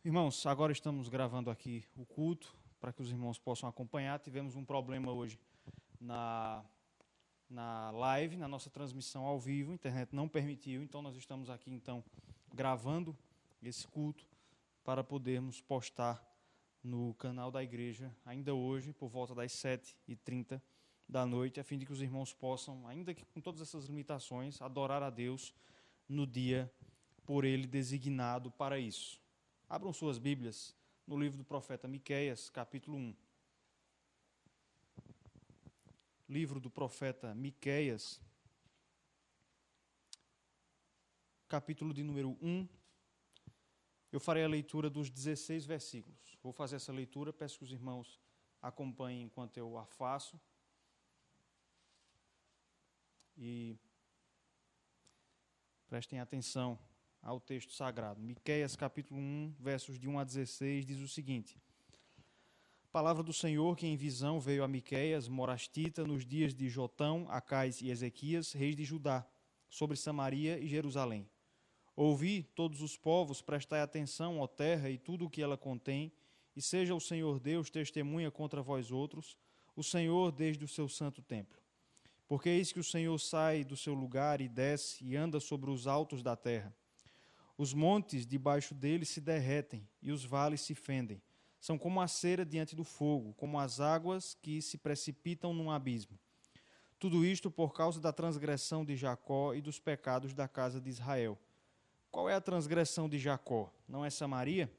Irmãos, agora estamos gravando aqui o culto para que os irmãos possam acompanhar. Tivemos um problema hoje na live, na nossa transmissão ao vivo, a internet não permitiu, então nós estamos aqui gravando esse culto para podermos postar no canal da igreja ainda hoje, por volta das 7h30 da noite, a fim de que os irmãos possam, ainda que com todas essas limitações, adorar a Deus no dia por Ele designado para isso. Abram suas Bíblias no livro do profeta Miqueias, capítulo 1. Livro do profeta Miqueias, capítulo de número 1. Eu farei a leitura dos 16 versículos. Vou fazer essa leitura, peço que os irmãos acompanhem enquanto eu a faço. E prestem atenção ao texto sagrado. Miqueias, capítulo 1, versos de 1 a 16, diz o seguinte: Palavra do Senhor que em visão veio a Miqueias, morastita, nos dias de Jotão, Acais e Ezequias, reis de Judá, sobre Samaria e Jerusalém. Ouvi, todos os povos, prestai atenção, ó terra, e tudo o que ela contém, e seja o Senhor Deus testemunha contra vós outros, o Senhor desde o seu santo templo. Porque eis que o Senhor sai do seu lugar e desce, e anda sobre os altos da terra. Os montes debaixo dele se derretem, e os vales se fendem. São como a cera diante do fogo, como as águas que se precipitam num abismo. Tudo isto por causa da transgressão de Jacó e dos pecados da casa de Israel. Qual é a transgressão de Jacó? Não é Samaria?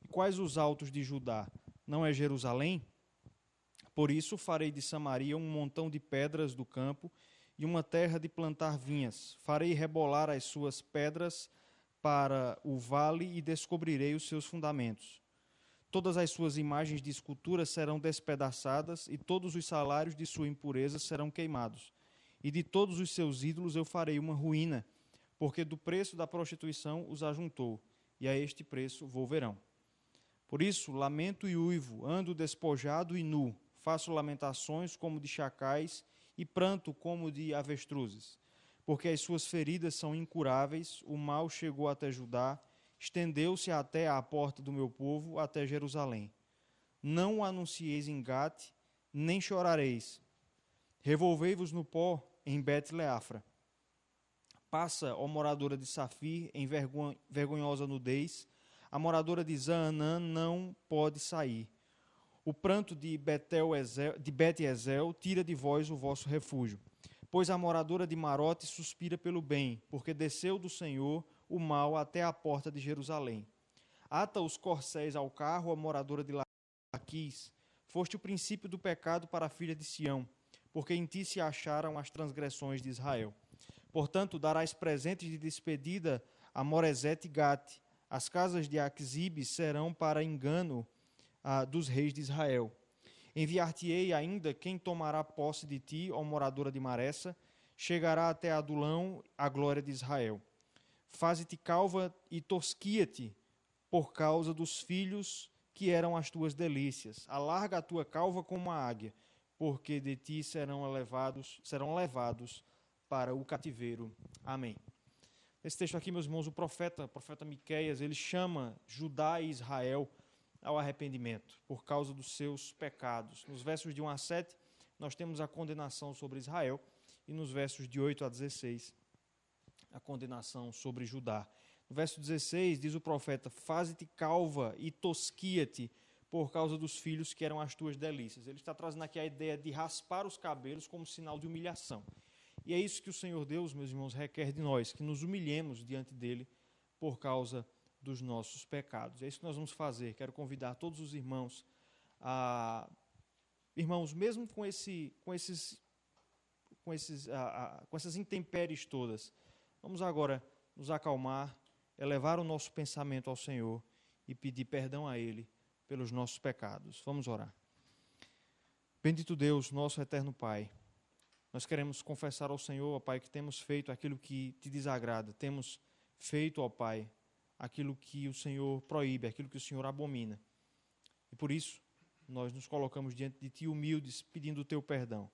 E quais os altos de Judá? Não é Jerusalém? Por isso farei de Samaria um montão de pedras do campo e uma terra de plantar vinhas. Farei rebolar as suas pedras para o vale e descobrirei os seus fundamentos. Todas as suas imagens de escultura serão despedaçadas e todos os salários de sua impureza serão queimados. E de todos os seus ídolos eu farei uma ruína, porque do preço da prostituição os ajuntou, e a este preço volverão. Por isso, lamento e uivo, ando despojado e nu, faço lamentações como de chacais e pranto como de avestruzes. Porque as suas feridas são incuráveis, o mal chegou até Judá, estendeu-se até à porta do meu povo, até Jerusalém. Não o anuncieis em Gate, nem chorareis. Revolvei-vos no pó em Bet-Leafra. Passa, ó moradora de Safir, em vergonhosa nudez, a moradora de Zaanã não pode sair. O pranto de Bet-Ezel tira de vós o vosso refúgio. Pois a moradora de Marote suspira pelo bem, porque desceu do Senhor o mal até a porta de Jerusalém. Ata os corcéis ao carro, a moradora de Laquis. Foste o princípio do pecado para a filha de Sião, porque em ti se acharam as transgressões de Israel. Portanto, darás presentes de despedida a Moresete e Gate. As casas de Axibe serão para engano dos reis de Israel. Enviar-te-ei ainda quem tomará posse de ti, ó moradora de Maressa, chegará até Adulão a glória de Israel. Faze-te calva e tosquia-te por causa dos filhos que eram as tuas delícias. Alarga a tua calva como a águia, porque de ti serão levados para o cativeiro. Amém. Esse texto aqui, meus irmãos, o profeta Miqueias, ele chama Judá e Israel ao arrependimento por causa dos seus pecados. Nos versos de 1 a 7, nós temos a condenação sobre Israel e nos versos de 8 a 16, a condenação sobre Judá. No verso 16, diz o profeta: faze-te calva e tosquia-te por causa dos filhos que eram as tuas delícias. Ele está trazendo aqui a ideia de raspar os cabelos como sinal de humilhação. E é isso que o Senhor Deus, meus irmãos, requer de nós, que nos humilhemos diante dele por causa dos nossos pecados. É isso que nós vamos fazer. Quero convidar todos os irmãos irmãos, mesmo com essas intempéries todas, vamos agora nos acalmar, elevar o nosso pensamento ao Senhor e pedir perdão a Ele pelos nossos pecados. Vamos orar. Bendito Deus, nosso eterno Pai, nós queremos confessar ao Senhor, ó Pai, que temos feito aquilo que te desagrada, temos feito, ó Pai, aquilo que o Senhor proíbe, aquilo que o Senhor abomina. E por isso, nós nos colocamos diante de Ti humildes, pedindo o Teu perdão,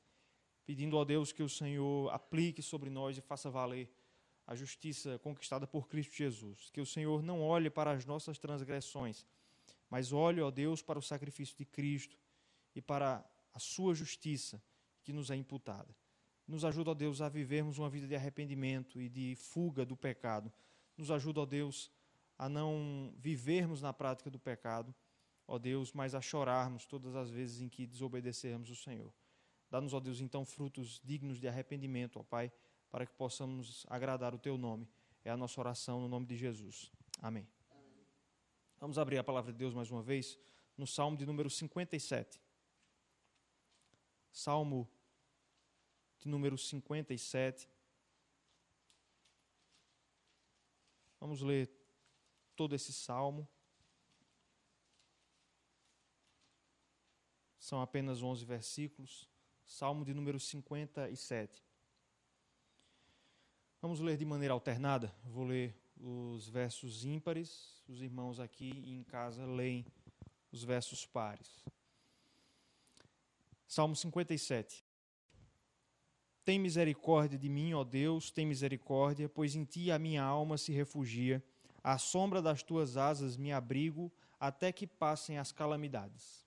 pedindo, ó Deus, que o Senhor aplique sobre nós e faça valer a justiça conquistada por Cristo Jesus. Que o Senhor não olhe para as nossas transgressões, mas olhe, ó Deus, para o sacrifício de Cristo e para a sua justiça que nos é imputada. Nos ajuda, ó Deus, a vivermos uma vida de arrependimento e de fuga do pecado. Nos ajuda, ó Deus, a não vivermos na prática do pecado, ó Deus, mas a chorarmos todas as vezes em que desobedecermos o Senhor. Dá-nos, ó Deus, então, frutos dignos de arrependimento, ó Pai, para que possamos agradar o Teu nome. É a nossa oração no nome de Jesus. Amém. Vamos abrir a palavra de Deus mais uma vez no Salmo de número 57. Salmo de número 57. Vamos ler todo esse salmo. São apenas 11 versículos. Salmo de número 57. Vamos ler de maneira alternada. Vou ler os versos ímpares. Os irmãos aqui em casa leem os versos pares. Salmo 57. Tem misericórdia de mim, ó Deus, tem misericórdia, pois em Ti a minha alma se refugia. À sombra das Tuas asas me abrigo, até que passem as calamidades.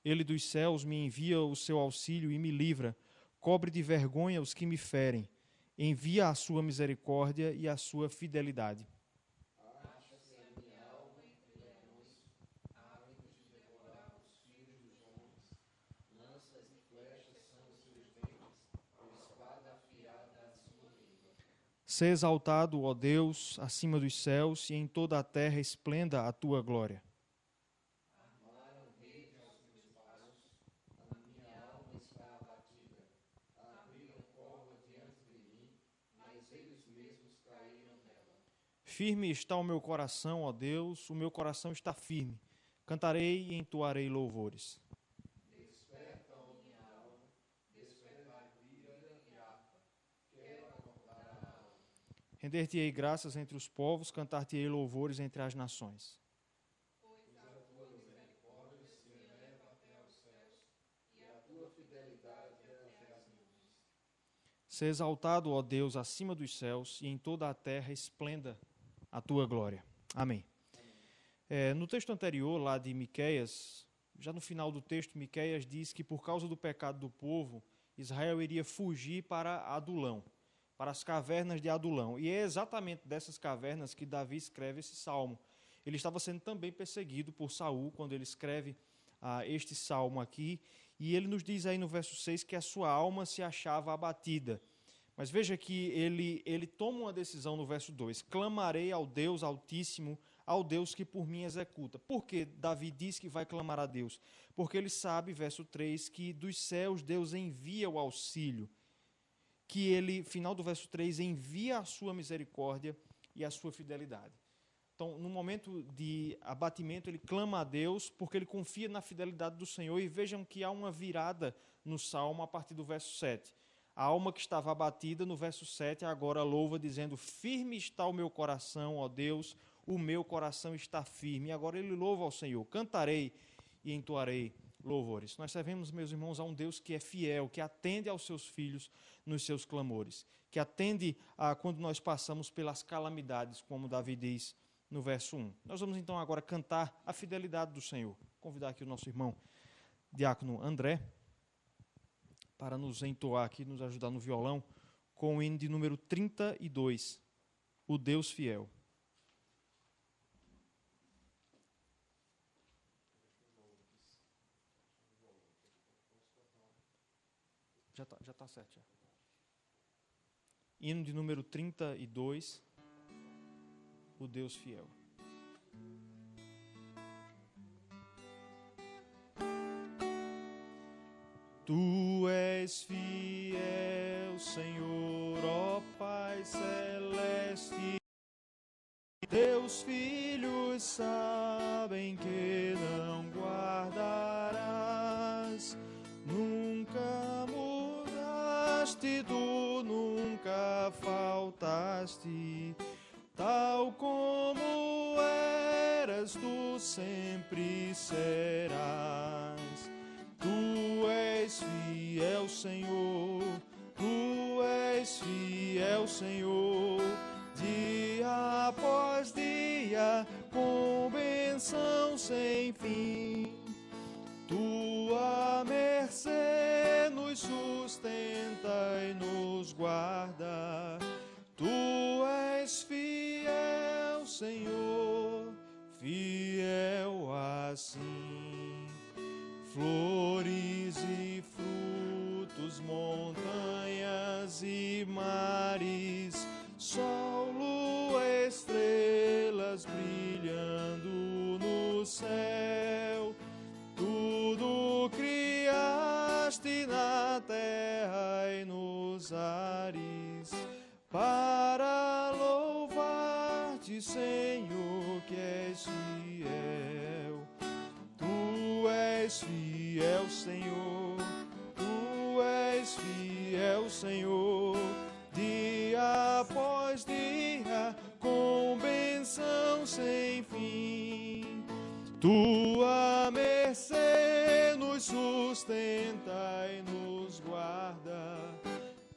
Ele dos céus me envia o seu auxílio e me livra. Cobre de vergonha os que me ferem. Envia a sua misericórdia e a sua fidelidade. Acha-se a minha alma entre leões, ávidos de devorar os filhos dos homens. Lanças e flechas são os seus dentes, ou espada afiada a sua língua. Sê exaltado, ó Deus, acima dos céus, e em toda a terra esplenda a tua glória. Firme está o meu coração, ó Deus, o meu coração está firme. Cantarei e entoarei louvores. Desperta, ó minha alma, desperta a lira e harpa, quero acordar a alma. Render-te-ei graças entre os povos, cantar-te-ei louvores entre as nações. Pois a tua misericórdia se eleva até aos céus, e a tua fidelidade até as nuvens. Sê exaltado, ó Deus, acima dos céus, e em toda a terra esplenda a tua glória. Amém. No texto anterior, lá de Miqueias, já no final do texto, Miqueias diz que por causa do pecado do povo, Israel iria fugir para Adulão, para as cavernas de Adulão. E é exatamente dessas cavernas que Davi escreve esse salmo. Ele estava sendo também perseguido por Saul quando ele escreve este salmo aqui, e ele nos diz aí no verso 6 que a sua alma se achava abatida. Mas veja que ele toma uma decisão no verso 2. Clamarei ao Deus Altíssimo, ao Deus que por mim executa. Por que Davi diz que vai clamar a Deus? Porque ele sabe, verso 3, que dos céus Deus envia o auxílio. Que ele, final do verso 3, envia a sua misericórdia e a sua fidelidade. Então, no momento de abatimento, ele clama a Deus porque ele confia na fidelidade do Senhor. E vejam que há uma virada no salmo a partir do verso 7. A alma que estava abatida, no verso 7, agora louva, dizendo: firme está o meu coração, ó Deus, o meu coração está firme. E agora ele louva ao Senhor: cantarei e entoarei louvores. Nós servemos, meus irmãos, a um Deus que é fiel, que atende aos seus filhos nos seus clamores, que atende quando nós passamos pelas calamidades, como Davi diz no verso 1. Nós vamos então agora cantar a fidelidade do Senhor. Convidar aqui o nosso irmão diácono André para nos entoar aqui, nos ajudar no violão, com o hino de número 32, O Deus Fiel. Já tá certo. Já. Hino de número 32, O Deus Fiel. Tu és fiel, Senhor, ó Pai celeste. Teus filhos sabem que não guardarás. Nunca mudaste, tu nunca faltaste. Tal como eras, tu sempre serás. Tu és fiel, Senhor. Tu és fiel, Senhor. Dia após dia, com bênção sem fim. Tua mercê nos sustenta e nos guarda. Tu és fiel, Senhor, fiel assim. Flores e frutos, montanhas e mares, sol, lua, estrelas brilhando no céu. Tudo criaste na terra e nos ares, para louvar-te, Senhor, que és fiel. Tu és fiel, Senhor. Tu és fiel, Senhor. Dia após dia, com bênção sem fim. Tua mercê nos sustenta e nos guarda.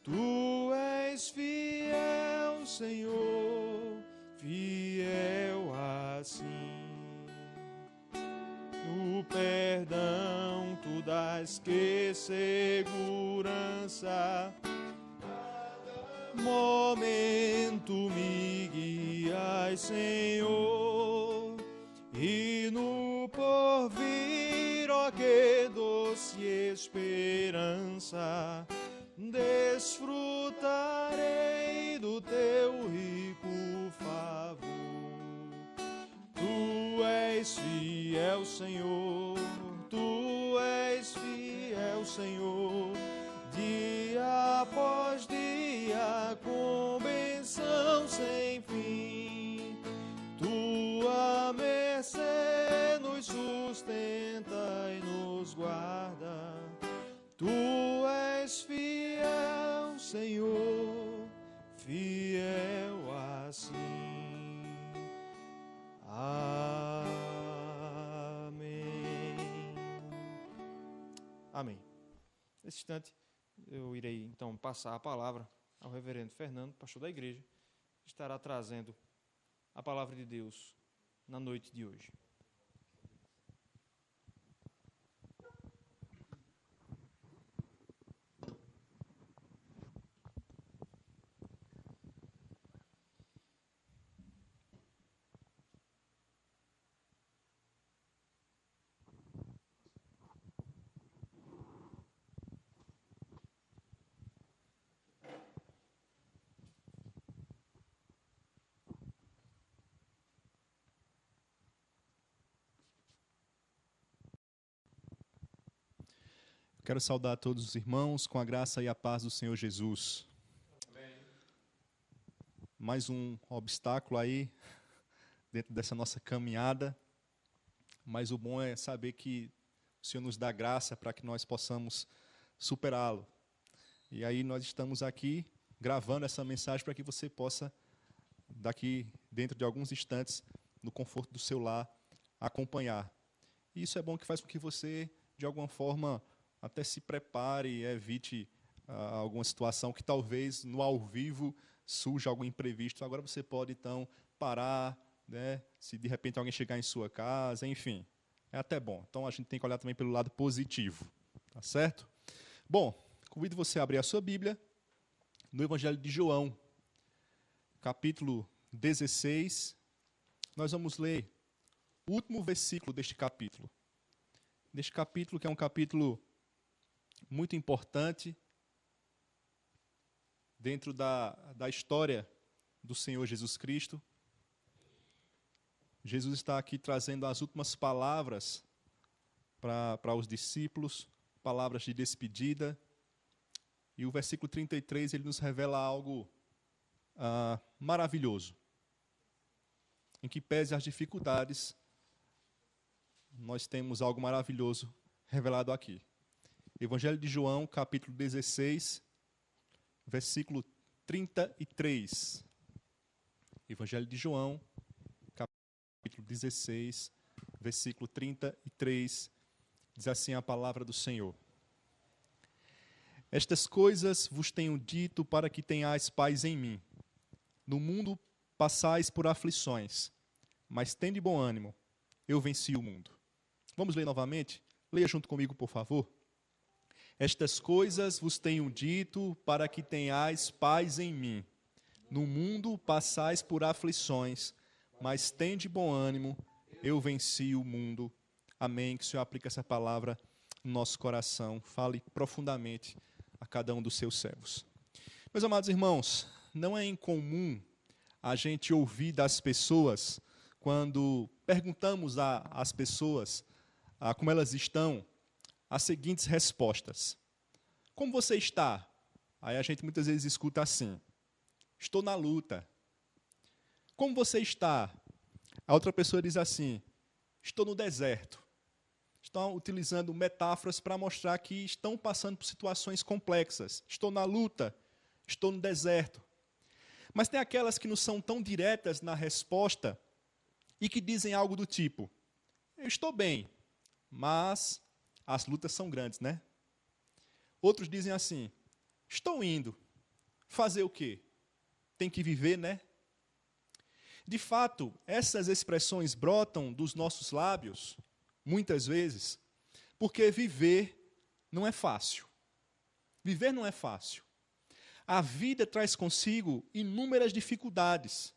Tu és fiel, Senhor, fiel assim. No perdão tu dás que segurança. Momento me guias, Senhor. E no porvir, ó que doce esperança, desfrutarei do teu rico favor. Tu és fiel, Senhor. Tu és fiel, Senhor. Dia após dia, com bênção sem fim. Tua mercê nos sustenta e nos guarda. Tu és fiel, Senhor, fiel assim. Amém. Amém. Nesse instante, eu irei então passar a palavra ao reverendo Fernando, pastor da igreja, que estará trazendo a palavra de Deus na noite de hoje. Quero saudar todos os irmãos com a graça e a paz do Senhor Jesus. Amém. Mais um obstáculo aí dentro dessa nossa caminhada, mas o bom é saber que o Senhor nos dá graça para que nós possamos superá-lo. E aí nós estamos aqui gravando essa mensagem para que você possa, daqui dentro de alguns instantes, no conforto do seu lar, acompanhar. E isso é bom, que faz com que você, de alguma forma, até se prepare e evite alguma situação que talvez no ao vivo surja algum imprevisto. Agora você pode, então, parar, né? Se de repente alguém chegar em sua casa, enfim, é até bom. Então a gente tem que olhar também pelo lado positivo, tá certo? Bom, convido você a abrir a sua Bíblia no Evangelho de João, capítulo 16. Nós vamos ler o último versículo deste capítulo. Deste capítulo, que é um capítulo muito importante dentro da história do Senhor Jesus Cristo. Jesus está aqui trazendo as últimas palavras para os discípulos, palavras de despedida. E o versículo 33, ele nos revela algo maravilhoso. Em que pese as dificuldades, nós temos algo maravilhoso revelado aqui. Evangelho de João, capítulo 16, versículo 33. Evangelho de João, capítulo 16, versículo 33, diz assim a palavra do Senhor. Estas coisas vos tenho dito para que tenhais paz em mim. No mundo passais por aflições, mas tende bom ânimo, eu venci o mundo. Vamos ler novamente? Leia junto comigo, por favor. Estas coisas vos tenho dito para que tenhais paz em mim. No mundo passais por aflições, mas tende bom ânimo, eu venci o mundo. Amém. Que o Senhor aplique essa palavra no nosso coração. Fale profundamente a cada um dos seus servos. Meus amados irmãos, não é incomum a gente ouvir das pessoas, quando perguntamos às pessoas como elas estão, as seguintes respostas. Como você está? Aí a gente muitas vezes escuta assim: estou na luta. Como você está? A outra pessoa diz assim: estou no deserto. Estão utilizando metáforas para mostrar que estão passando por situações complexas. Estou na luta, estou no deserto. Mas tem aquelas que não são tão diretas na resposta e que dizem algo do tipo: eu estou bem, mas as lutas são grandes, né? Outros dizem assim: estou indo. Fazer o quê? Tem que viver, né? De fato, essas expressões brotam dos nossos lábios, muitas vezes, porque viver não é fácil. Viver não é fácil. A vida traz consigo inúmeras dificuldades.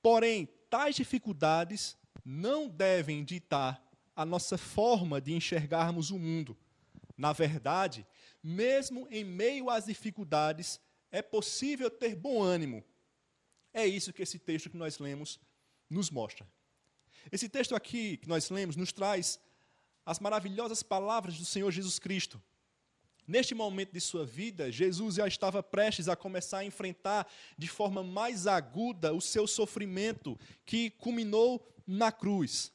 Porém, tais dificuldades não devem ditar a nossa forma de enxergarmos o mundo. Na verdade, mesmo em meio às dificuldades, é possível ter bom ânimo. É isso que esse texto que nós lemos nos mostra. Esse texto aqui que nós lemos nos traz as maravilhosas palavras do Senhor Jesus Cristo. Neste momento de sua vida, Jesus já estava prestes a começar a enfrentar de forma mais aguda o seu sofrimento, que culminou na cruz.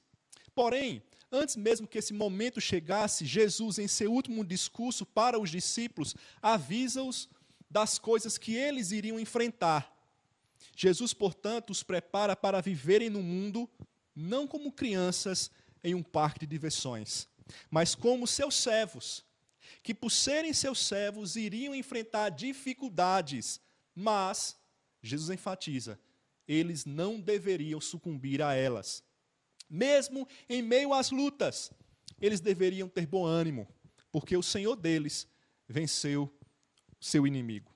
Porém, antes mesmo que esse momento chegasse, Jesus, em seu último discurso para os discípulos, avisa-os das coisas que eles iriam enfrentar. Jesus, portanto, os prepara para viverem no mundo, não como crianças em um parque de diversões, mas como seus servos, que por serem seus servos iriam enfrentar dificuldades, mas, Jesus enfatiza, eles não deveriam sucumbir a elas. Mesmo em meio às lutas, eles deveriam ter bom ânimo, porque o Senhor deles venceu seu inimigo.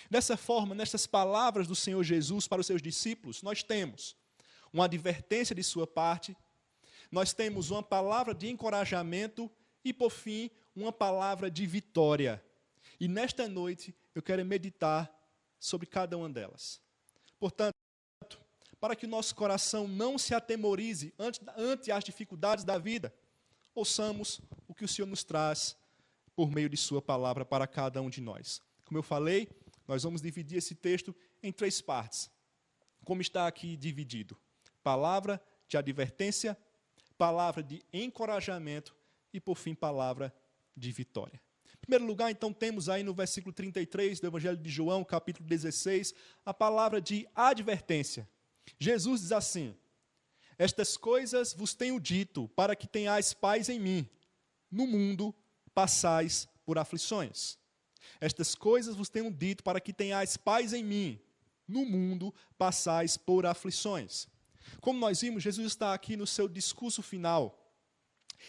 Dessa forma, nestas palavras do Senhor Jesus para os seus discípulos, nós temos uma advertência de sua parte, nós temos uma palavra de encorajamento e, por fim, uma palavra de vitória. E nesta noite, eu quero meditar sobre cada uma delas. Portanto, para que o nosso coração não se atemorize ante as dificuldades da vida, ouçamos o que o Senhor nos traz por meio de sua palavra para cada um de nós. Como eu falei, nós vamos dividir esse texto em 3 partes, como está aqui dividido: palavra de advertência, palavra de encorajamento e, por fim, palavra de vitória. Em primeiro lugar, então, temos aí no versículo 33 do Evangelho de João, capítulo 16, a palavra de advertência. Jesus diz assim: estas coisas vos tenho dito para que tenhais paz em mim. No mundo passais por aflições. Estas coisas vos tenho dito para que tenhais paz em mim. No mundo passais por aflições. Como nós vimos, Jesus está aqui no seu discurso final.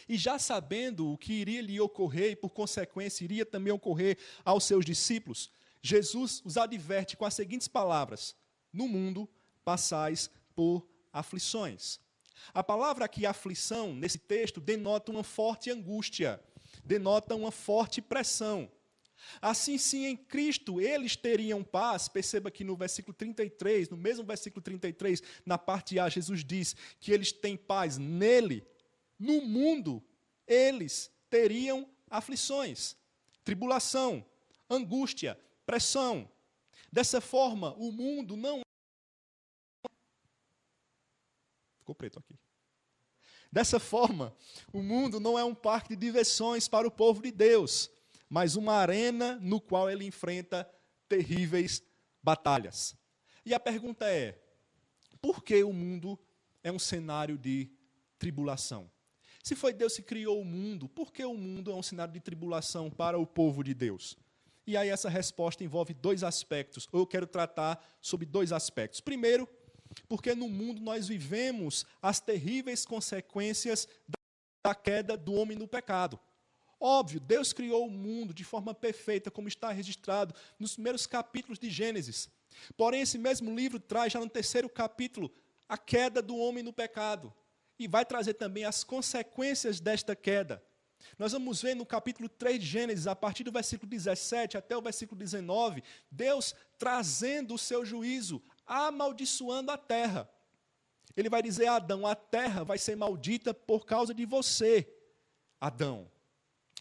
E já sabendo o que iria lhe ocorrer, e por consequência iria também ocorrer aos seus discípulos, Jesus os adverte com as seguintes palavras: no mundo passais por aflições. A palavra aqui, aflição, nesse texto, denota uma forte angústia, denota uma forte pressão. Assim, sim, em Cristo, eles teriam paz. Perceba que no versículo 33, no mesmo versículo 33, na parte A, Jesus diz que eles têm paz nele. No mundo, eles teriam aflições, tribulação, angústia, pressão. Dessa forma, o mundo não... Ficou preto aqui. Dessa forma, o mundo não é um parque de diversões para o povo de Deus, mas uma arena no qual ele enfrenta terríveis batalhas. E a pergunta é: por que o mundo é um cenário de tribulação? Se foi Deus que criou o mundo, por que o mundo é um cenário de tribulação para o povo de Deus? E aí essa resposta envolve dois aspectos, ou eu quero tratar sobre dois aspectos. Primeiro, porque no mundo nós vivemos as terríveis consequências da queda do homem no pecado. Óbvio, Deus criou o mundo de forma perfeita, como está registrado nos primeiros capítulos de Gênesis. Porém, esse mesmo livro traz já no terceiro capítulo a queda do homem no pecado. E vai trazer também as consequências desta queda. Nós vamos ver no capítulo 3 de Gênesis, a partir do versículo 17 até o versículo 19, Deus trazendo o seu juízo, amaldiçoando a terra. Ele vai dizer a Adão, a terra vai ser maldita por causa de você, Adão.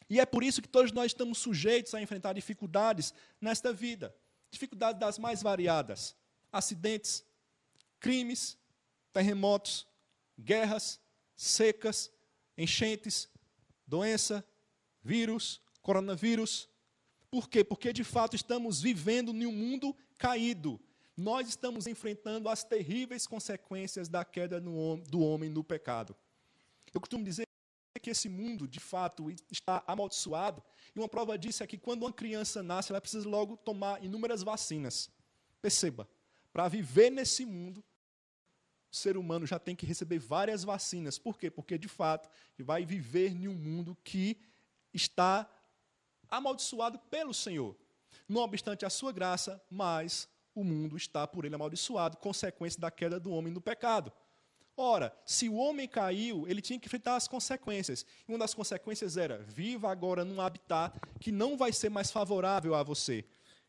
E é por isso que todos nós estamos sujeitos a enfrentar dificuldades nesta vida. Dificuldades das mais variadas. Acidentes, crimes, terremotos, guerras, secas, enchentes, doença, vírus, coronavírus. Por quê? Porque, de fato, estamos vivendo em um mundo caído. Nós estamos enfrentando as terríveis consequências da queda do homem no pecado. Eu costumo dizer que esse mundo, de fato, está amaldiçoado. E uma prova disso é que, quando uma criança nasce, ela precisa logo tomar inúmeras vacinas. Perceba, para viver nesse mundo, o ser humano já tem que receber várias vacinas. Por quê? Porque, de fato, vai viver em um mundo que está amaldiçoado pelo Senhor. Não obstante a sua graça, mas o mundo está por ele amaldiçoado, consequência da queda do homem no pecado. Ora, se o homem caiu, ele tinha que enfrentar as consequências. E uma das consequências era, viva agora num habitat que não vai ser mais favorável a você.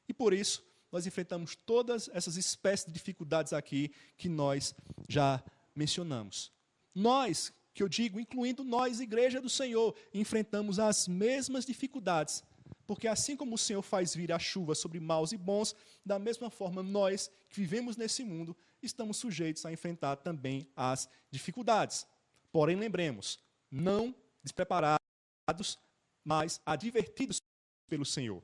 E por isso, nós enfrentamos todas essas espécies de dificuldades aqui que nós já mencionamos. Nós, que eu digo, incluindo nós, Igreja do Senhor, enfrentamos as mesmas dificuldades. Porque assim como o Senhor faz vir a chuva sobre maus e bons, da mesma forma nós, que vivemos nesse mundo, estamos sujeitos a enfrentar também as dificuldades. Porém, lembremos, não despreparados, mas advertidos pelo Senhor.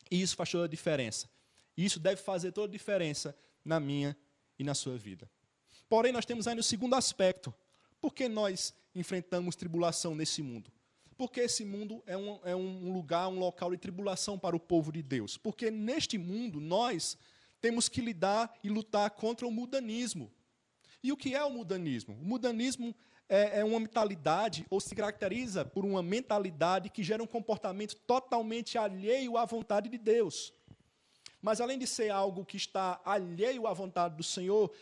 E isso faz toda a diferença. E isso deve fazer toda a diferença na minha e na sua vida. Porém, nós temos ainda o segundo aspecto. Por que nós enfrentamos tribulação nesse mundo? Porque esse mundo é um lugar, um local de tribulação para o povo de Deus. Porque neste mundo nós temos que lidar e lutar contra o mundanismo. E o que é o mundanismo? O mundanismo é uma mentalidade, ou se caracteriza por uma mentalidade que gera um comportamento totalmente alheio à vontade de Deus. Mas além de ser algo que está alheio à vontade do Senhor,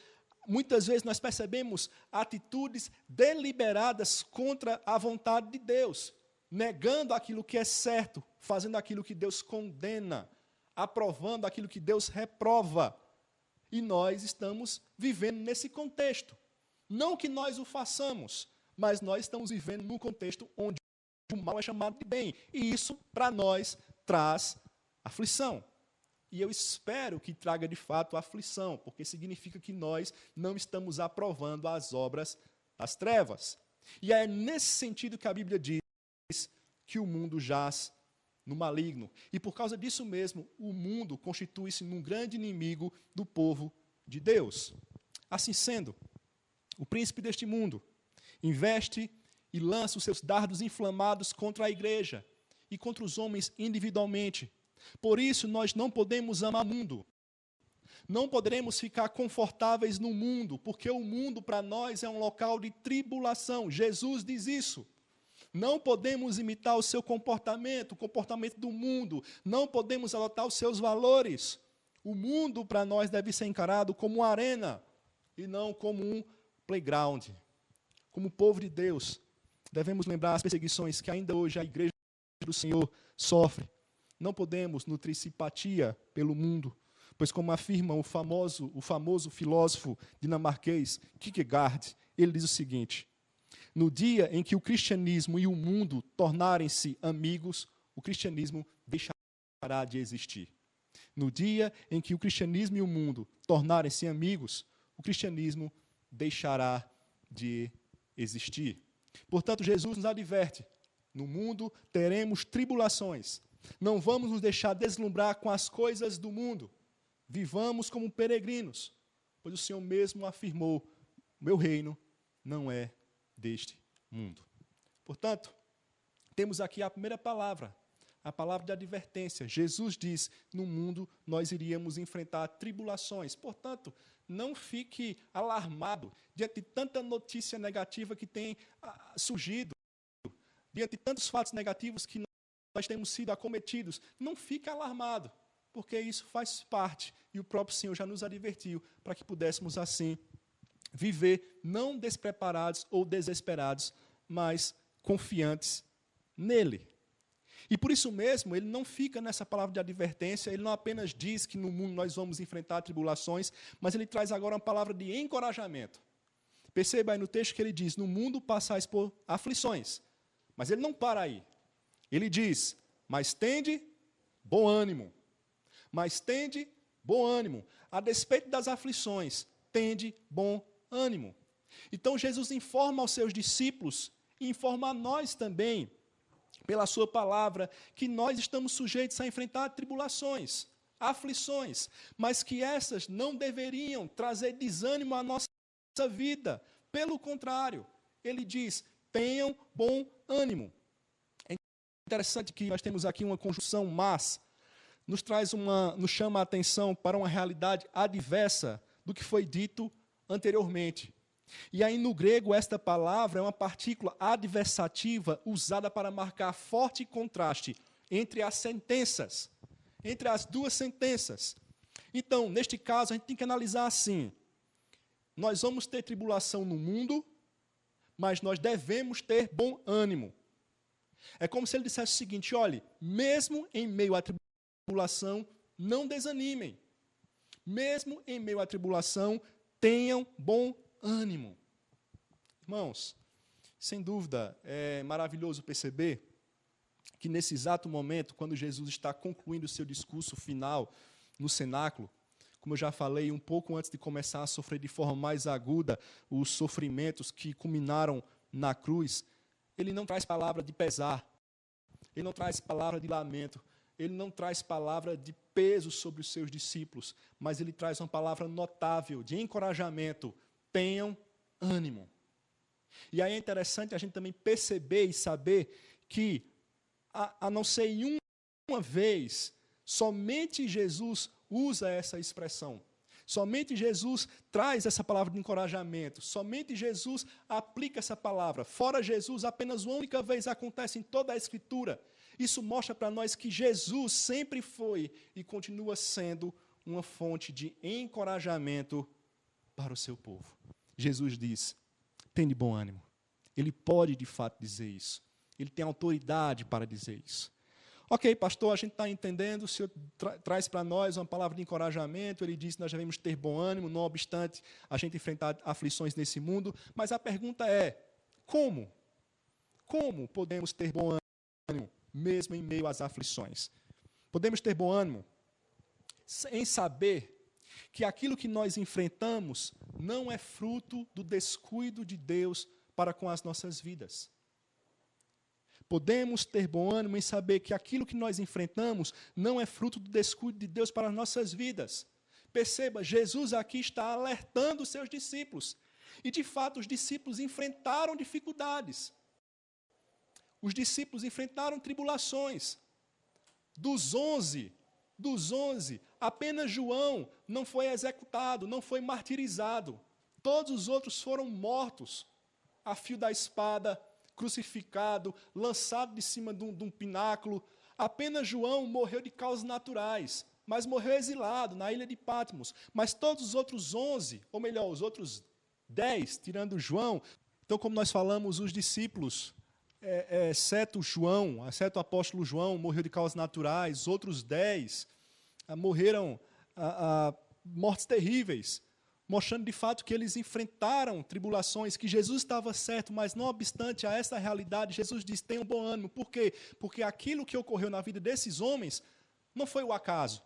muitas vezes nós percebemos atitudes deliberadas contra a vontade de Deus, negando aquilo que é certo, fazendo aquilo que Deus condena, aprovando aquilo que Deus reprova. E nós estamos vivendo nesse contexto. Não que nós o façamos, mas nós estamos vivendo num contexto onde o mal é chamado de bem. E isso, para nós, traz aflição. E eu espero que traga, de fato, aflição, porque significa que nós não estamos aprovando as obras das trevas. E é nesse sentido que a Bíblia diz que o mundo jaz no maligno. E por causa disso mesmo, o mundo constitui-se num grande inimigo do povo de Deus. Assim sendo, o príncipe deste mundo investe e lança os seus dardos inflamados contra a igreja e contra os homens individualmente. Por isso, nós não podemos amar o mundo. Não poderemos ficar confortáveis no mundo, porque o mundo para nós é um local de tribulação. Jesus diz isso. Não podemos imitar o seu comportamento, o comportamento do mundo. Não podemos adotar os seus valores. O mundo para nós deve ser encarado como uma arena e não como um playground. Como povo de Deus, devemos lembrar as perseguições que ainda hoje a Igreja do Senhor sofre. Não podemos nutrir simpatia pelo mundo, pois como afirma o famoso filósofo dinamarquês Kierkegaard, ele diz o seguinte: no dia em que o cristianismo e o mundo tornarem-se amigos, o cristianismo deixará de existir. No dia em que o cristianismo e o mundo tornarem-se amigos, o cristianismo deixará de existir. Portanto, Jesus nos adverte: no mundo teremos tribulações. Não vamos nos deixar deslumbrar com as coisas do mundo. Vivamos como peregrinos, pois o Senhor mesmo afirmou: meu reino não é deste mundo. Portanto, temos aqui a primeira palavra a palavra de advertência. Jesus diz, no mundo nós iríamos enfrentar tribulações. Portanto, não fique alarmado diante de tanta notícia negativa que tem surgido, diante de tantos fatos negativos que nós temos sido acometidos. Não fique alarmado, porque isso faz parte, e o próprio Senhor já nos advertiu, para que pudéssemos assim viver não despreparados ou desesperados, mas confiantes nele. E por isso mesmo, ele não fica nessa palavra de advertência, ele não apenas diz que no mundo nós vamos enfrentar tribulações, mas ele traz agora uma palavra de encorajamento. Perceba aí no texto que ele diz, no mundo passais por aflições. Mas ele não para aí. Ele diz, mas tende bom ânimo. Mas tende bom ânimo. A despeito das aflições, tende bom ânimo. Então Jesus informa aos seus discípulos e informa a nós também, pela sua palavra, que nós estamos sujeitos a enfrentar tribulações, aflições, mas que essas não deveriam trazer desânimo à nossa vida. Pelo contrário, ele diz, tenham bom ânimo. É interessante que nós temos aqui uma conjunção mas, nos chama a atenção para uma realidade adversa do que foi dito anteriormente. E aí no grego esta palavra é uma partícula adversativa usada para marcar forte contraste entre as sentenças, entre as duas sentenças. Então, neste caso, a gente tem que analisar assim, nós vamos ter tribulação no mundo, mas nós devemos ter bom ânimo. É como se ele dissesse o seguinte, olhe, mesmo em meio à tribulação, não desanimem. Mesmo em meio à tribulação, tenham bom ânimo. Irmãos, sem dúvida, é maravilhoso perceber que nesse exato momento, quando Jesus está concluindo o seu discurso final no cenáculo, como eu já falei, um pouco antes de começar a sofrer de forma mais aguda os sofrimentos que culminaram na cruz, ele não traz palavra de pesar, ele não traz palavra de lamento, ele não traz palavra de peso sobre os seus discípulos, mas ele traz uma palavra notável, de encorajamento. Tenham ânimo. E aí é interessante a gente também perceber e saber que, a não ser em uma vez, somente Jesus usa essa expressão. Somente Jesus traz essa palavra de encorajamento. Somente Jesus aplica essa palavra. Fora Jesus, apenas uma única vez acontece em toda a Escritura. Isso mostra para nós que Jesus sempre foi e continua sendo uma fonte de encorajamento para o seu povo. Jesus diz, tende bom ânimo. Ele pode, de fato, dizer isso. Ele tem autoridade para dizer isso. Ok, pastor, a gente está entendendo, o Senhor traz para nós uma palavra de encorajamento, ele diz que nós devemos ter bom ânimo, não obstante a gente enfrentar aflições nesse mundo, mas a pergunta é, como? Como podemos ter bom ânimo, mesmo em meio às aflições? Podemos ter bom ânimo em saber que aquilo que nós enfrentamos não é fruto do descuido de Deus para com as nossas vidas. Podemos ter bom ânimo em saber que aquilo que nós enfrentamos não é fruto do descuido de Deus para as nossas vidas. Perceba, Jesus aqui está alertando os seus discípulos. E, de fato, os discípulos enfrentaram dificuldades. Os discípulos enfrentaram tribulações. Dos 11, apenas João não foi executado, não foi martirizado. Todos os outros foram mortos a fio da espada, crucificado, lançado de cima de um pináculo. Apenas João morreu de causas naturais, mas morreu exilado na ilha de Patmos. Mas todos os outros 11, ou melhor, os outros 10, tirando João, então, como nós falamos, os discípulos, exceto o apóstolo João, morreu de causas naturais, outros 10 morreram mortes terríveis, mostrando de fato que eles enfrentaram tribulações, que Jesus estava certo, mas não obstante a essa realidade, Jesus diz, tenham bom ânimo. Por quê? Porque aquilo que ocorreu na vida desses homens não foi o acaso.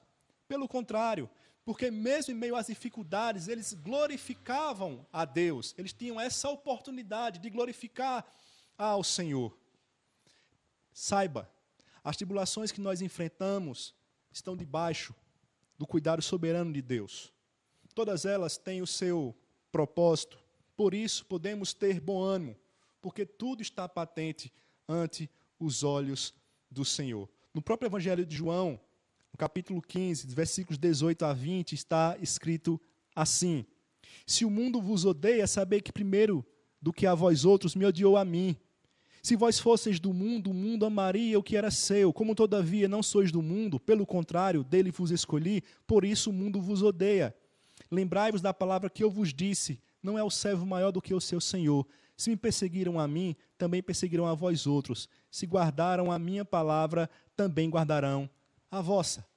Pelo contrário, porque mesmo em meio às dificuldades, eles glorificavam a Deus. Eles tinham essa oportunidade de glorificar ao Senhor. Saiba, as tribulações que nós enfrentamos estão debaixo do cuidado soberano de Deus. Todas elas têm o seu propósito. Por isso, podemos ter bom ânimo, porque tudo está patente ante os olhos do Senhor. No próprio Evangelho de João, no capítulo 15, versículos 18 a 20, está escrito assim: se o mundo vos odeia, sabei que primeiro do que a vós outros me odiou a mim. Se vós fosseis do mundo, o mundo amaria o que era seu. Como todavia não sois do mundo, pelo contrário, dele vos escolhi, por isso o mundo vos odeia. Lembrai-vos da palavra que eu vos disse: não é o servo maior do que o seu senhor. Se me perseguiram a mim, também perseguirão a vós outros. Se guardaram a minha palavra, também guardarão a vossa.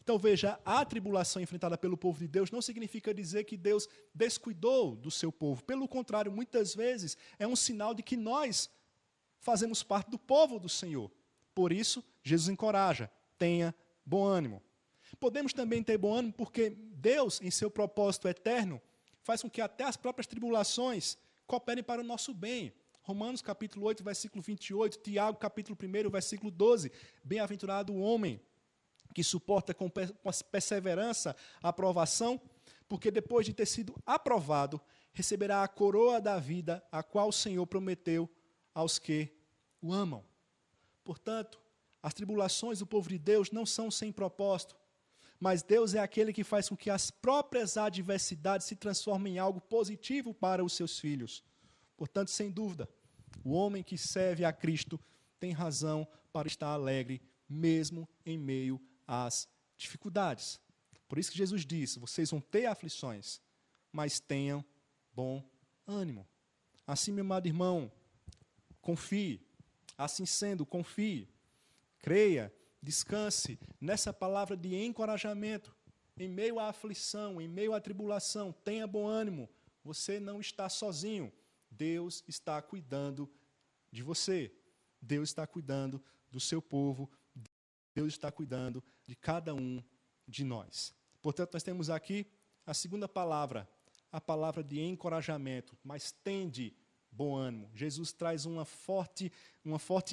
Então veja, a tribulação enfrentada pelo povo de Deus não significa dizer que Deus descuidou do seu povo. Pelo contrário, muitas vezes é um sinal de que nós fazemos parte do povo do Senhor. Por isso, Jesus encoraja: tenha bom ânimo. Podemos também ter bom ânimo porque Deus, em seu propósito eterno, faz com que até as próprias tribulações cooperem para o nosso bem. Romanos capítulo 8, versículo 28, Tiago capítulo 1, versículo 12. Bem-aventurado o homem que suporta com perseverança a aprovação, porque depois de ter sido aprovado, receberá a coroa da vida, a qual o Senhor prometeu aos que o amam. Portanto, as tribulações do povo de Deus não são sem propósito, mas Deus é aquele que faz com que as próprias adversidades se transformem em algo positivo para os seus filhos. Portanto, sem dúvida, o homem que serve a Cristo tem razão para estar alegre, mesmo em meio às dificuldades. Por isso que Jesus disse: vocês vão ter aflições, mas tenham bom ânimo. Assim, meu amado irmão, confie. Assim sendo, confie. Creia, descanse nessa palavra de encorajamento. Em meio à aflição, em meio à tribulação, tenha bom ânimo. Você não está sozinho. Deus está cuidando de você. Deus está cuidando do seu povo. Deus está cuidando de cada um de nós. Portanto, nós temos aqui a segunda palavra, a palavra de encorajamento. Mas tende bom ânimo. Jesus traz uma forte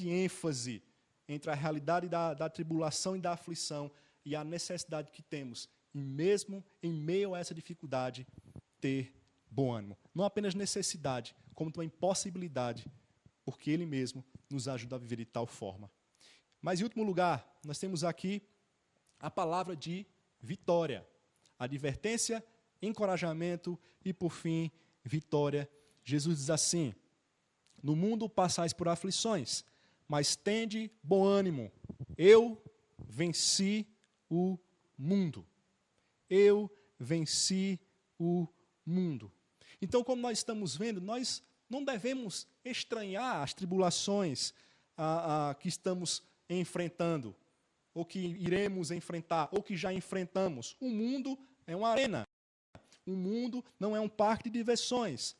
ênfase entre a realidade da tribulação e da aflição e a necessidade que temos, e mesmo em meio a essa dificuldade, ter bom ânimo. Não apenas necessidade, como também possibilidade, porque Ele mesmo nos ajuda a viver de tal forma. Mas, em último lugar, nós temos aqui a palavra de vitória. Advertência, encorajamento e, por fim, vitória. Jesus diz assim: no mundo passais por aflições, mas tende bom ânimo. Eu venci o mundo. Eu venci o mundo. Então, como nós estamos vendo, nós não devemos estranhar as tribulações que estamos enfrentando, ou que iremos enfrentar, ou que já enfrentamos. O mundo é uma arena. O mundo não é um parque de diversões.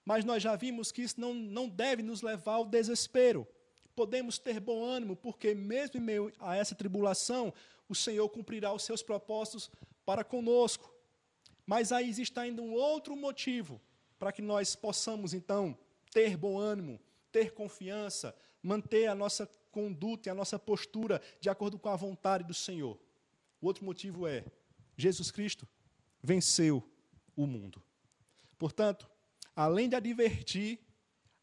Mas nós já vimos que isso não deve nos levar ao desespero. Podemos ter bom ânimo, porque mesmo em meio a essa tribulação, o Senhor cumprirá os seus propósitos para conosco. Mas aí existe ainda um outro motivo para que nós possamos, então, ter bom ânimo, ter confiança, manter a nossa conduta e a nossa postura de acordo com a vontade do Senhor. O outro motivo é: Jesus Cristo venceu o mundo. Portanto, além de advertir,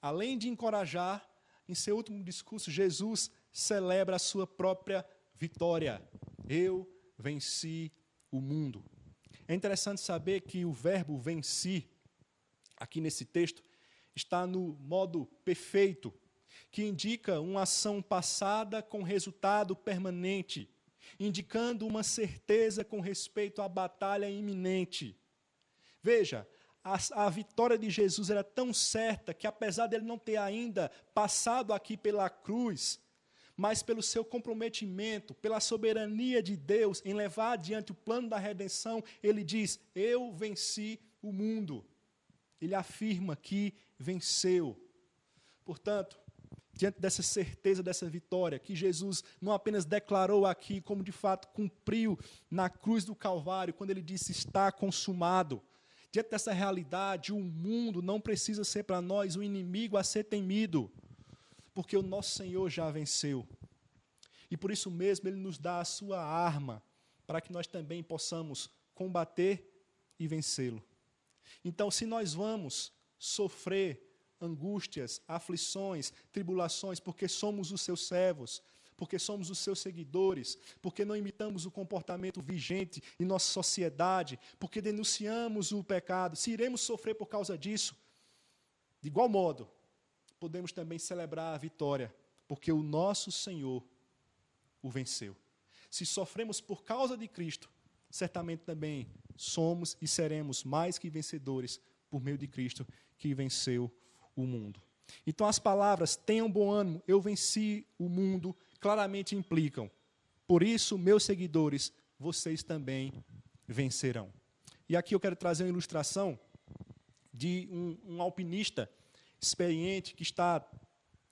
além de encorajar, em seu último discurso, Jesus celebra a sua própria vitória. Eu venci o mundo. É interessante saber que o verbo venci, aqui nesse texto, está no modo perfeito, que indica uma ação passada com resultado permanente, indicando uma certeza com respeito à batalha iminente. Veja, a vitória de Jesus era tão certa que, apesar dele não ter ainda passado aqui pela cruz, mas pelo seu comprometimento, pela soberania de Deus em levar adiante o plano da redenção, ele diz: eu venci o mundo. Ele afirma que venceu. Portanto, diante dessa certeza, dessa vitória, que Jesus não apenas declarou aqui, como de fato cumpriu na cruz do Calvário, quando ele disse: está consumado. Diante dessa realidade, o mundo não precisa ser para nós um inimigo a ser temido, porque o nosso Senhor já venceu. E por isso mesmo Ele nos dá a sua arma, para que nós também possamos combater e vencê-lo. Então, se nós vamos sofrer angústias, aflições, tribulações, porque somos os seus servos, porque somos os seus seguidores, porque não imitamos o comportamento vigente em nossa sociedade, porque denunciamos o pecado, se iremos sofrer por causa disso, de igual modo, podemos também celebrar a vitória, porque o nosso Senhor o venceu. Se sofremos por causa de Cristo, certamente também somos e seremos mais que vencedores por meio de Cristo, que venceu o mundo. Então as palavras, tenham bom ânimo, eu venci o mundo, claramente implicam. Por isso, meus seguidores, vocês também vencerão. E aqui eu quero trazer uma ilustração de um alpinista experiente que está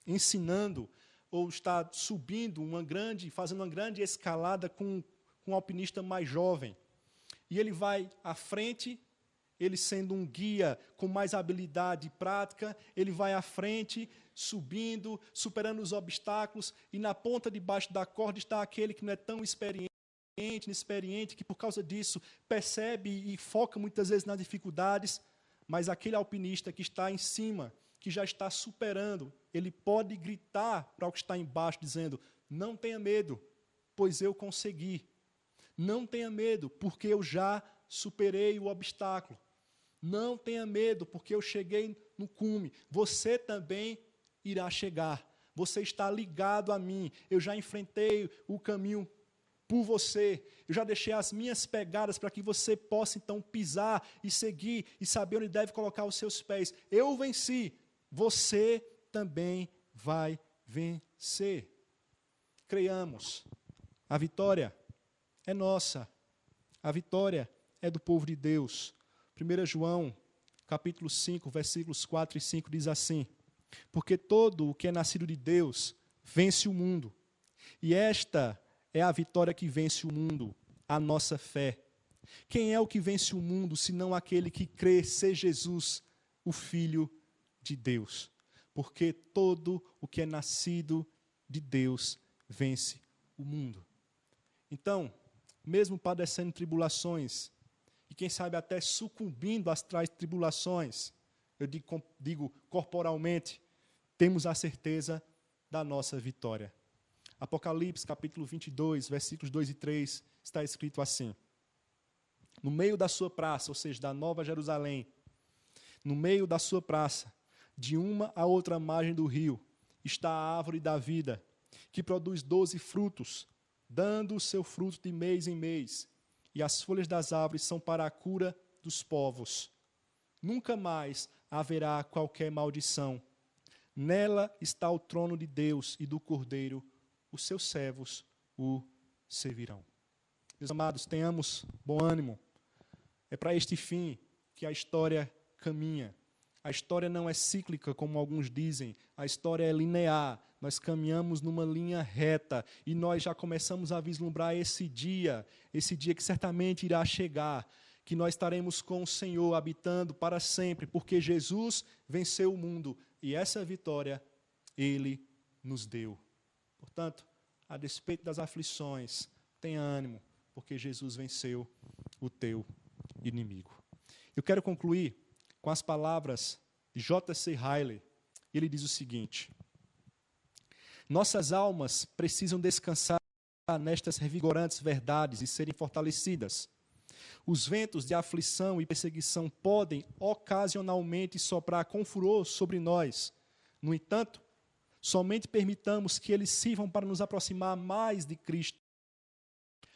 ensinando ou está subindo fazendo uma grande escalada com um alpinista mais jovem. E ele vai à frente, ele sendo um guia com mais habilidade e prática, ele vai à frente, subindo, superando os obstáculos, e na ponta de baixo da corda está aquele que não é tão inexperiente, que por causa disso percebe e foca muitas vezes nas dificuldades, mas aquele alpinista que está em cima, que já está superando, ele pode gritar para o que está embaixo, dizendo, não tenha medo, pois eu consegui. Não tenha medo, porque eu já superei o obstáculo. Não tenha medo, porque eu cheguei no cume. Você também irá chegar. Você está ligado a mim. Eu já enfrentei o caminho por você. Eu já deixei as minhas pegadas para que você possa, então, pisar e seguir e saber onde deve colocar os seus pés. Eu venci. Você também vai vencer. Creiamos. A vitória é nossa. A vitória é do povo de Deus. 1 João, capítulo 5, versículos 4 e 5, diz assim, porque todo o que é nascido de Deus vence o mundo. E esta é a vitória que vence o mundo, a nossa fé. Quem é o que vence o mundo, senão aquele que crê ser Jesus, o Filho de Deus? Porque todo o que é nascido de Deus vence o mundo. Então, mesmo padecendo tribulações, e quem sabe até sucumbindo às tribulações, eu digo corporalmente, temos a certeza da nossa vitória. Apocalipse, capítulo 22, versículos 2 e 3, está escrito assim, no meio da sua praça, ou seja, da Nova Jerusalém, no meio da sua praça, de uma a outra margem do rio, está a árvore da vida, que produz 12 frutos, dando o seu fruto de mês em mês, e as folhas das árvores são para a cura dos povos. Nunca mais haverá qualquer maldição. Nela está o trono de Deus e do Cordeiro, os seus servos o servirão. Meus amados, tenhamos bom ânimo. É para este fim que a história caminha. A história não é cíclica, como alguns dizem. A história é linear. Nós caminhamos numa linha reta e nós já começamos a vislumbrar esse dia que certamente irá chegar, que nós estaremos com o Senhor habitando para sempre, porque Jesus venceu o mundo e essa vitória Ele nos deu. Portanto, a despeito das aflições, tenha ânimo, porque Jesus venceu o teu inimigo. Eu quero concluir com as palavras de J.C. Ryle. Ele diz o seguinte, nossas almas precisam descansar nestas revigorantes verdades e serem fortalecidas. Os ventos de aflição e perseguição podem ocasionalmente soprar com furor sobre nós. No entanto, somente permitamos que eles sirvam para nos aproximar mais de Cristo.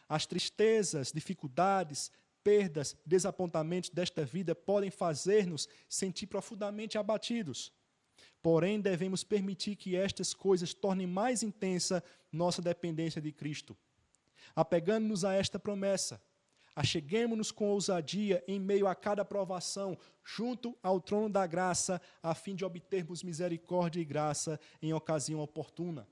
As tristezas, dificuldades, perdas, desapontamentos desta vida podem fazer-nos sentir profundamente abatidos. Porém, devemos permitir que estas coisas tornem mais intensa nossa dependência de Cristo. Apegando-nos a esta promessa, acheguemo-nos com ousadia em meio a cada provação, junto ao trono da graça, a fim de obtermos misericórdia e graça em ocasião oportuna.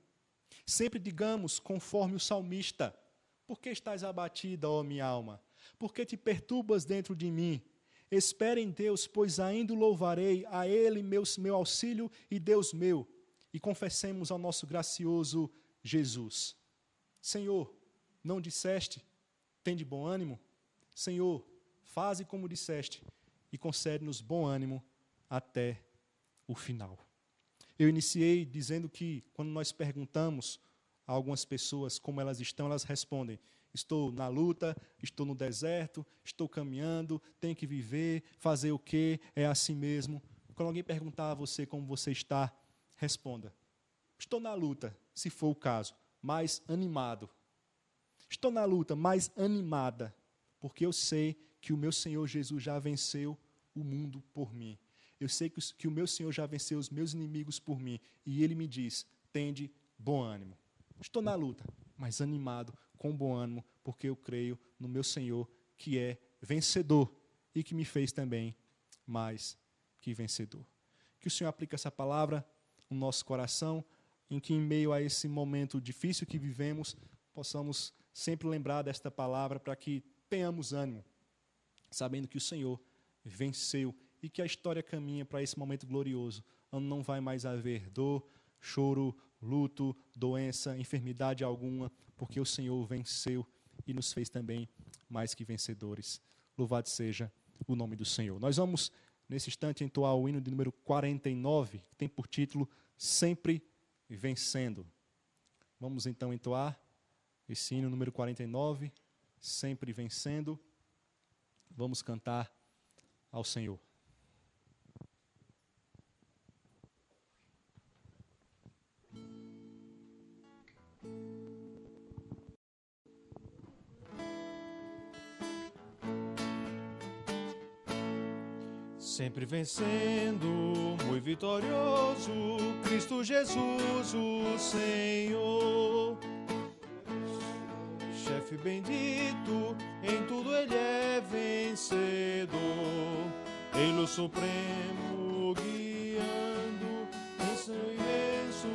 Sempre digamos, conforme o salmista, por que estás abatida, ó minha alma? Por que te perturbas dentro de mim? Espere em Deus, pois ainda o louvarei, a Ele meu auxílio e Deus meu. E confessemos ao nosso gracioso Jesus. Senhor, não disseste, tem de bom ânimo? Senhor, faze como disseste e concede-nos bom ânimo até o final. Eu iniciei dizendo que, quando nós perguntamos a algumas pessoas como elas estão, elas respondem: estou na luta, estou no deserto, estou caminhando, tenho que viver, fazer o quê? É assim mesmo. Quando alguém perguntar a você como você está, responda: estou na luta, se for o caso, mas animado. Estou na luta, mas animada, porque eu sei que o meu Senhor Jesus já venceu o mundo por mim. Eu sei que o meu Senhor já venceu os meus inimigos por mim. E Ele me diz: tende bom ânimo. Estou na luta, mas animado, com bom ânimo, porque eu creio no meu Senhor, que é vencedor e que me fez também mais que vencedor. Que o Senhor aplique essa palavra no nosso coração, em que em meio a esse momento difícil que vivemos, possamos sempre lembrar desta palavra para que tenhamos ânimo, sabendo que o Senhor venceu e que a história caminha para esse momento glorioso, onde não vai mais haver dor, choro, luto, doença, enfermidade alguma, porque o Senhor venceu e nos fez também mais que vencedores. Louvado seja o nome do Senhor. Nós vamos, nesse instante, entoar o hino de número 49, que tem por título Sempre Vencendo. Vamos então entoar esse hino número 49, Sempre Vencendo. Vamos cantar ao Senhor. Sempre vencendo, muito vitorioso, Cristo Jesus, o Senhor. Chefe bendito, em tudo Ele é vencedor. Ele o supremo guiando em seu imenso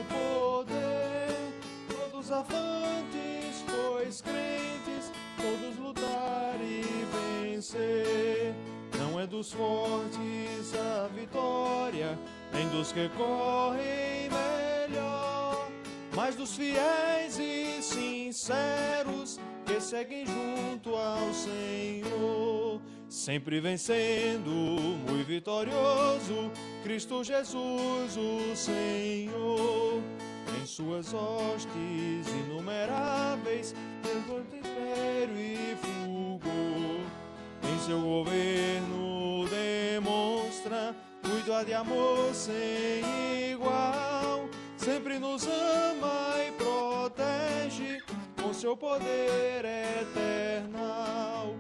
poder. Todos avantes, pois crentes, todos lutar e vencer. Não é dos fortes a vitória, nem dos que correm melhor, mas dos fiéis e sinceros que seguem junto ao Senhor. Sempre vencendo, muito vitorioso, Cristo Jesus, o Senhor. Em suas hostes inumeráveis, levanta império e fulgor. Em seu governo demonstra cuidado de amor sem igual. Sempre nos ama e protege com seu poder eternal.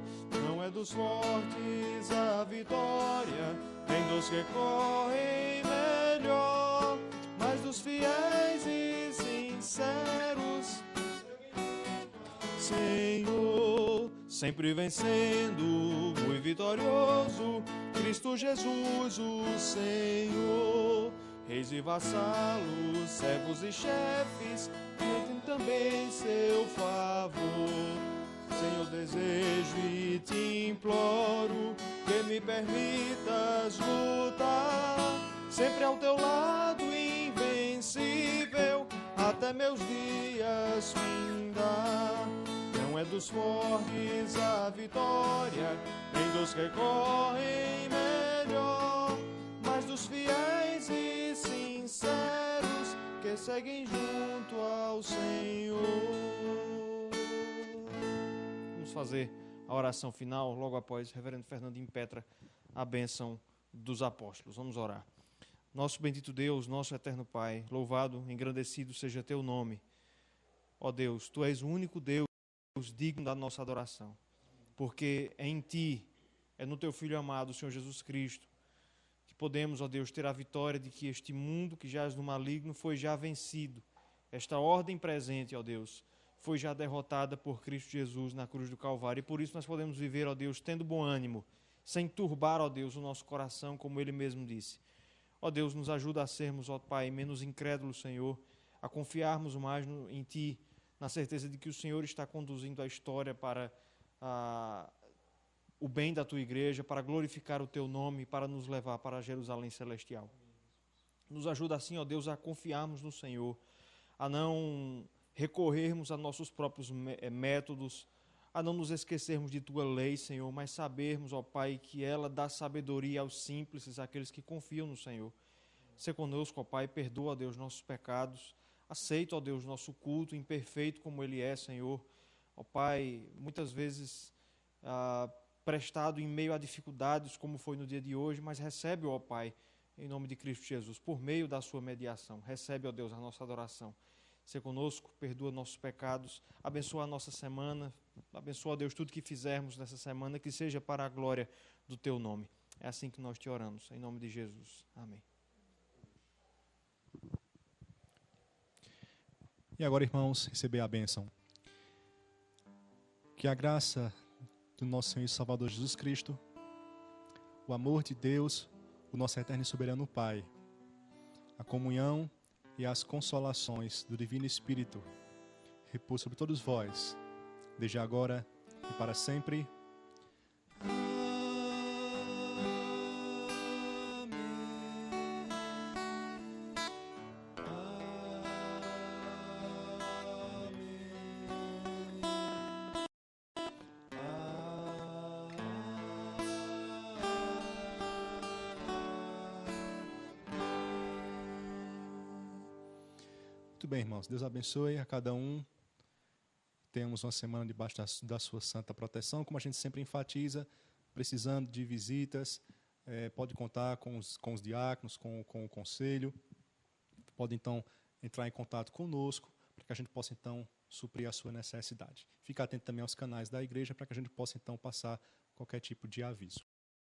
Não é dos fortes a vitória, nem dos que correm melhor, mas dos fiéis e sinceros, Senhor. Sempre vencendo, muito vitorioso, Cristo Jesus, o Senhor. Reis e vassalos, servos e chefes, pedem também seu favor. Senhor, desejo e te imploro que me permitas lutar, sempre ao teu lado, invencível, até meus dias findar. Não é dos fortes a vitória, nem dos que correm melhor, mas dos fiéis e sinceros que seguem junto ao Senhor. Vamos fazer a oração final, logo após o reverendo Fernando impetra a bênção dos apóstolos. Vamos orar. Nosso bendito Deus, nosso eterno Pai, louvado, engrandecido seja teu nome. Ó Deus, tu és o único Deus digno da nossa adoração, porque é em ti, é no teu Filho amado, o Senhor Jesus Cristo, que podemos, ó Deus, ter a vitória de que este mundo que jaz no maligno foi já vencido. Esta ordem presente, ó Deus, foi já derrotada por Cristo Jesus na cruz do Calvário, e por isso nós podemos viver, ó Deus, tendo bom ânimo, sem turbar, ó Deus, o nosso coração, como Ele mesmo disse. Ó Deus, nos ajuda a sermos, ó Pai, menos incrédulos, Senhor, a confiarmos mais em Ti, na certeza de que o Senhor está conduzindo a história para o bem da Tua igreja, para glorificar o Teu nome, para nos levar para Jerusalém celestial. Nos ajuda assim, ó Deus, a confiarmos no Senhor, a não recorrermos a nossos próprios métodos, a não nos esquecermos de Tua lei, Senhor, mas sabermos, ó Pai, que ela dá sabedoria aos simples, àqueles que confiam no Senhor. Sê conosco, ó Pai, perdoa, Deus, nossos pecados, Aceita, ó Deus, nosso culto imperfeito como ele é, Senhor. Ó Pai, muitas vezes prestado em meio a dificuldades, como foi no dia de hoje, mas recebe, ó Pai, em nome de Cristo Jesus, por meio da sua mediação. Recebe, ó Deus, a nossa adoração. Ser conosco, perdoa nossos pecados, abençoa a nossa semana, abençoa, ó Deus, tudo que fizermos nessa semana, que seja para a glória do Teu nome. É assim que nós te oramos, em nome de Jesus. Amém. E agora, irmãos, receber a bênção. Que a graça do nosso Senhor e Salvador Jesus Cristo, o amor de Deus, o nosso eterno e soberano Pai, a comunhão e as consolações do Divino Espírito repousa sobre todos vós, desde agora e para sempre. Muito bem, irmãos. Deus abençoe a cada um. Temos uma semana debaixo da sua santa proteção, como a gente sempre enfatiza, precisando de visitas, pode contar com os diáconos, com o conselho. Pode, então, entrar em contato conosco, para que a gente possa, então, suprir a sua necessidade. Fique atento também aos canais da igreja, para que a gente possa, então, passar qualquer tipo de aviso.